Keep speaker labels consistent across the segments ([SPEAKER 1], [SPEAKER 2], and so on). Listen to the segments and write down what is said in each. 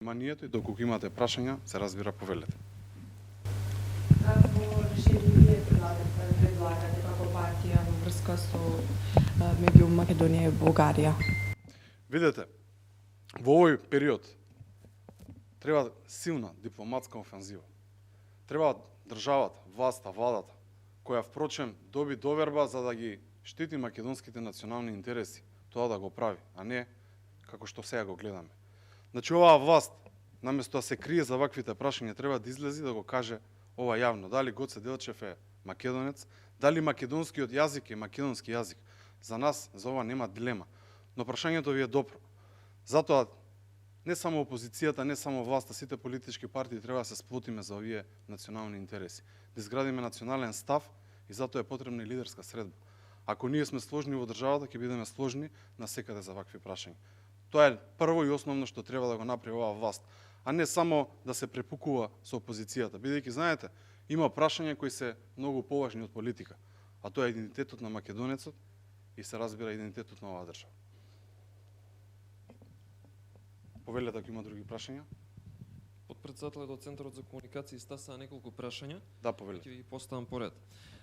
[SPEAKER 1] Манието и доколку имате прашања, се разбира повелете.
[SPEAKER 2] Какво решение вие предлагате како партија во врска со меѓу Македонија и Бугарија?
[SPEAKER 1] Видете, во овој период треба силна дипломатска офензива. Треба државата, власта, владата, која впрочем доби доверба за да ги штити македонските национални интереси, тоа да го прави, а не како што сега го гледаме. Значи оваа власт, наместо да се крие за ваквите прашања, треба да излези да го каже ова јавно. Дали Гоце Делчев е македонец, дали македонскиот јазик е македонски јазик. За нас, за ова нема дилема. Но прашањето ви е добро. Затоа не само опозицијата, не само власта, сите политички партии треба да се сплотиме за овие национални интереси. Да изградиме национален став и затоа е потребна и лидерска средба. Ако ние сме сложни во државата, ќе бидеме сложни насекаде за вакви прашања. Тоа е прво и основно што треба да го направи оваа власт, а не само да се препукува со опозицијата. Бидејќи, знаете, има прашања кои се многу поважни од политика, а тоа е идентитетот на македонецот и се разбира идентитетот на оваа држава. Повелете ако има други прашања?
[SPEAKER 3] Подпредседателот од Центарот за комуникација стаса неколку прашања.
[SPEAKER 1] Да, повелете.
[SPEAKER 3] Ќе ги поставам поред.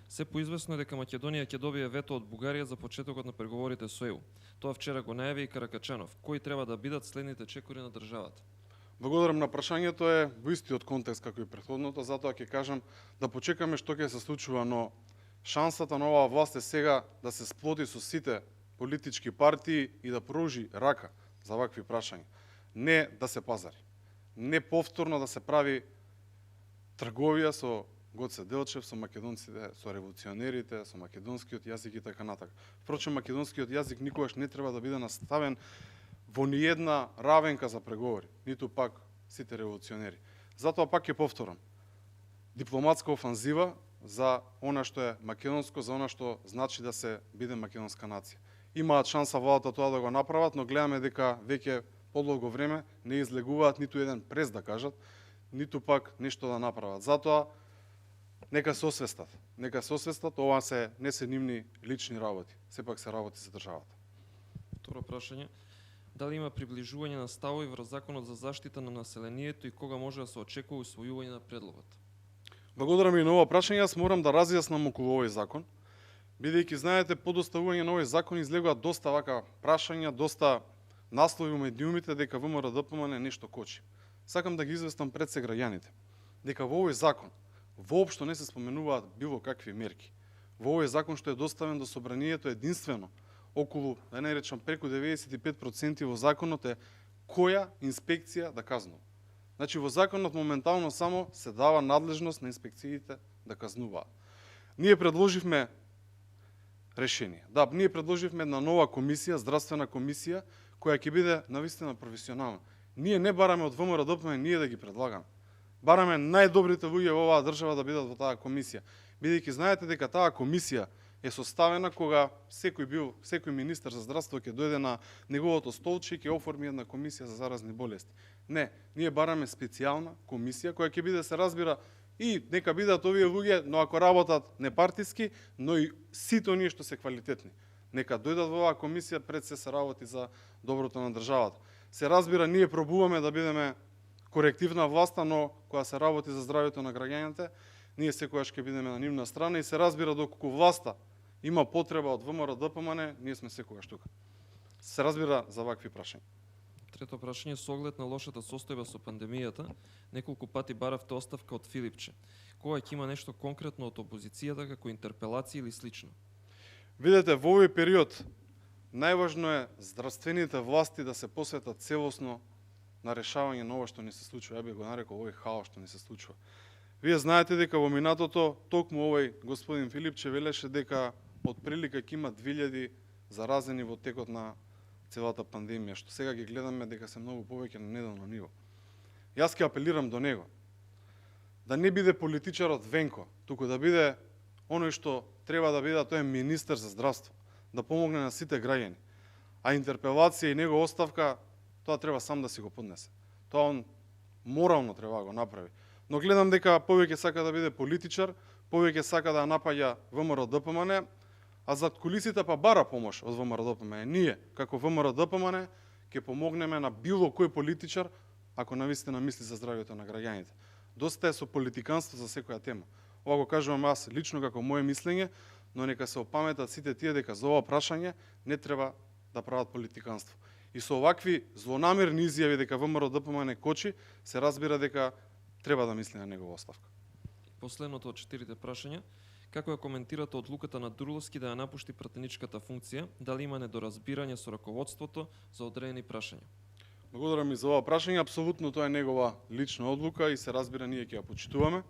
[SPEAKER 3] Се поизвестно е дека Македонија ќе добие вето од Бугарија за почетокот на преговорите со ЕУ. Тоа вчера го најави и Каракачанов. Кои треба да бидат следните чекори на државата?
[SPEAKER 1] Благодарам на прашањето, е во истиот контекст како и претходното, затоа ќе кажам да почекаме што ќе се случува, но шансата на оваа власт е сега да се сплоти со сите политички партии и да пружи рака за вакви прашања. Не да се пазари. Не повторно да се прави трговија со Гоце Делчев, со македонците, со револуционерите, со македонскиот јазик и така натака. Впрочем, македонскиот јазик никогаш не треба да биде наставен во ниедна равенка за преговори, ниту пак сите револуционери. Затоа пак ќе повторам. Дипломатска офанзива за она што е македонско, за она што значи да се биде македонска нација. Имаат шанса владата тоа да го направат, но гледаме дека веќе подолго време не излегуваат ниту еден прес да кажат, ниту пак нешто да направат. Затоа нека се освестат. Нека се освестат, ова не се нивни лични работи, сепак се работи за државата.
[SPEAKER 3] Второ прашање. Дали има приближување на ставови врз законот за заштита на населението и кога може да се очекува усвојување на предлогот?
[SPEAKER 1] Благодарам и на ова прашање. Јас морам да разјаснам околу овој закон, бидејќи знаете, по доставување на овој закон излегуваат доста вака прашања, доста наслови во медиумите дека ВМРО-ДПМН нешто кочи. Сакам да ги известам пред се граѓаните дека во овој закон воопшто не се споменуваат било какви мерки. Во овој закон што е доставен до собранието единствено околу, да не речам, преку 95% во законот е која инспекција да казнува. Значи во законот моментално само се дава надлежност на инспекциите да казнуваат. Ние предложивме решение. Да, ние предложивме една нова комисија, здравствена комисија, која ќе биде навистина професионална. Ние не бараме од ВМРО-ДПМН ние да ги предлагаме. Бараме најдобрите луѓе во оваа држава да бидат во таа комисија. Бидејќи знаете дека таа комисија е составена кога секој министер за здравство ќе дојде на неговото столче и ќе оформи една комисија за заразни болести. Не, ние бараме специјална комисија која ќе биде, се разбира, и нека бидат овие луѓе, но ако работат непартиски, но и сите оние што се квалитетни. Нека дојдат во оваа комисија, пред се работи за доброто на државата. Се разбира, ние пробуваме да бидеме корективна власта, но кога се работи за здравјето на граѓаните, ние секогаш ќе бидеме на нивна страна и се разбира доколку власта има потреба од ВМРО-ДПМН, ние сме секогаш тука. Се разбира за вакви прашања.
[SPEAKER 3] Трето прашање, со оглед на лошата состојба со пандемијата, неколку пати баравте оставка од Филипче. Кога ќе има нешто конкретно од опозицијата како интерпелација или слично?
[SPEAKER 1] Видете, во овој период најважно е здравствените власти да се посветат целосно на решавање на ова што ни се случува. Ја би го нарекол овој хаос што ни се случува. Вие знаете дека во минатото токму овој господин Филипче велеше дека од прилика ќе има 2000 заразени во текот на целата пандемија, што сега ги гледаме дека се многу повеќе на неделно ниво. Јас ќе апелирам до него да не биде политичарот Венко, туку да биде оној што треба да биде, тој е министер за здравство, да помогне на сите граѓани. А интерпелација и него оставка, тоа треба сам да си го поднесе. Тоа он морално треба да го направи. Но гледам дека повеќе сака да биде политичар, повеќе сака да напаѓа ВМРО-ДПМН, а зад кулисите па бара помош од ВМРО-ДПМН. Ние, како ВМРО-ДПМН, ќе помогнеме на било кој политичар, ако навистина мисли за здравјето на граѓаните. Доста е со политиканство за секоја тема. Ова го кажувам аз лично како моje мислење, но нека се опаметат сите тие дека за ова прашање не треба да прават политиканство. И со овакви злонамерни изјави дека ВМРО ДПМН не кочи, се разбира дека треба да мисли на негова оставка.
[SPEAKER 3] Последното од 4 прашања. Како ја коментирате одлуката на Дурловски да ја напушти пратеничката функција? Дали има недоразбирање со раководството за одредени прашања?
[SPEAKER 1] Благодарам и за ова прашање. Апсолутно тоа е негова лична одлука и се разбира ние ќе ја почитуваме.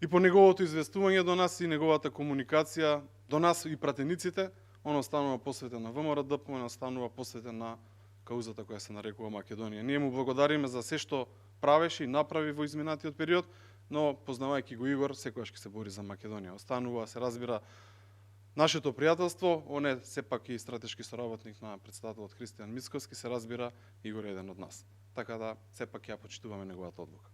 [SPEAKER 1] И по неговото известување до нас и неговата комуникација до нас и пратениците, он останува посветен на ВМРО ДПМН, останува посветен на каузата која се нарекува Македонија. Ние му благодариме за се што правеше и направи во изминатиот период, но познавајќи го Игор, секогаш ќе се бори за Македонија. Останува, се разбира, нашето пријателство, он е сепак и стратешки соработник на претседателот Христијан Мицковски, се разбира, Игор е еден од нас. Така да, сепак ја почитуваме неговата одлука.